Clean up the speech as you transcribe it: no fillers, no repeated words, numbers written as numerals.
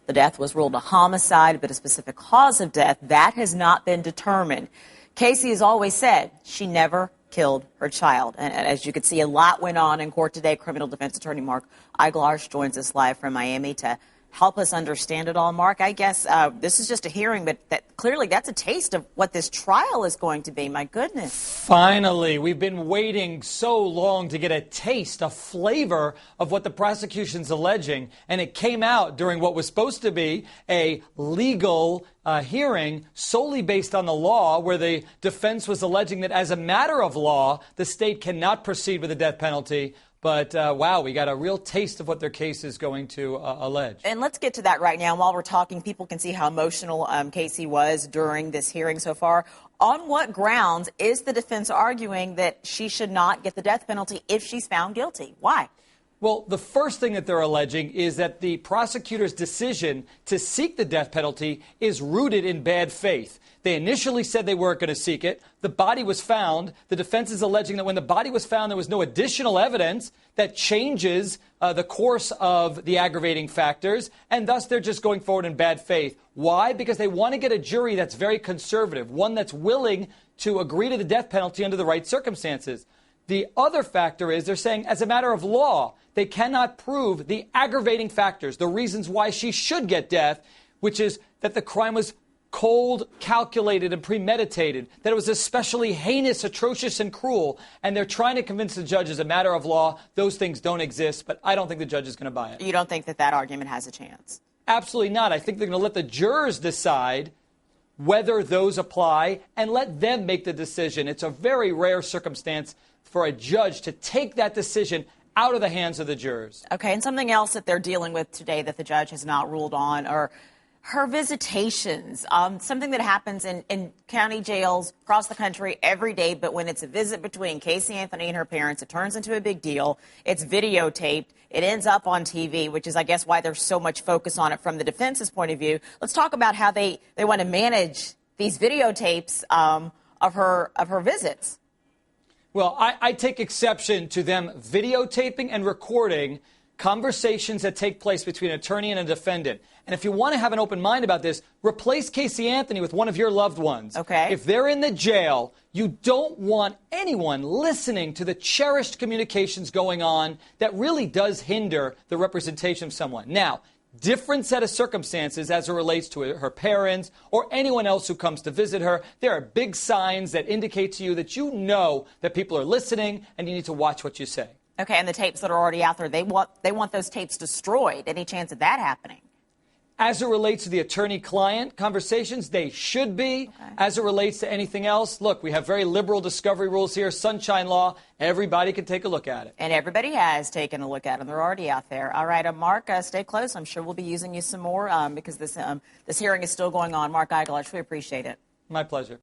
The death was ruled a homicide, but a specific cause of death, that has not been determined. Casey has always said she never killed her child. And as you can see, a lot went on in court today. Criminal defense attorney Mark Eiglarsh joins us live from Miami to help us understand it all. Mark, I guess this is just a hearing, but clearly that's a taste of what this trial is going to be. My goodness. Finally, we've been waiting so long to get a taste, a flavor of what the prosecution's alleging, and it came out during what was supposed to be a legal hearing solely based on the law, where the defense was alleging that as a matter of law, the state cannot proceed with the death penalty. But, wow, we got a real taste of what their case is going to allege. And let's get to that right now. While we're talking, people can see how emotional Casey was during this hearing so far. On what grounds is the defense arguing that she should not get the death penalty if she's found guilty? Why? Well, the first thing that they're alleging is that the prosecutor's decision to seek the death penalty is rooted in bad faith. They initially said they weren't going to seek it. The body was found. The defense is alleging that when the body was found, there was no additional evidence that changes the course of the aggravating factors, and thus they're just going forward in bad faith. Why? Because they want to get a jury that's very conservative, one that's willing to agree to the death penalty under the right circumstances. The other factor is they're saying, as a matter of law, they cannot prove the aggravating factors, the reasons why she should get death, which is that the crime was cold, calculated, and premeditated, that it was especially heinous, atrocious, and cruel. And they're trying to convince the judge, as a matter of law, those things don't exist. But I don't think the judge is going to buy it. You don't think that argument has a chance? Absolutely not. I think they're going to let the jurors decide whether those apply and let them make the decision. It's a very rare circumstance for a judge to take that decision out of the hands of the jurors. Okay, and something else that they're dealing with today that the judge has not ruled on are her visitations, something that happens in county jails across the country every day. But when it's a visit between Casey Anthony and her parents, it turns into a big deal. It's videotaped. It ends up on TV, which is, I guess, why there's so much focus on it from the defense's point of view. Let's talk about how they want to manage these videotapes of her visits. Well, I take exception to them videotaping and recording conversations that take place between an attorney and a defendant. And if you want to have an open mind about this, replace Casey Anthony with one of your loved ones. Okay. If they're in the jail, you don't want anyone listening to the cherished communications going on that really does hinder the representation of someone. Now, different set of circumstances as it relates to her parents or anyone else who comes to visit her. There are big signs that indicate to you that you know that people are listening and you need to watch what you say. Okay, and the tapes that are already out there, they want those tapes destroyed. Any chance of that happening? As it relates to the attorney-client conversations, they should be. Okay. As it relates to anything else, look, we have very liberal discovery rules here, sunshine law. Everybody can take a look at it. And everybody has taken a look at them. They're already out there. All right, Mark, stay close. I'm sure we'll be using you some more because this hearing is still going on. Mark Eiglarsh, we appreciate it. My pleasure.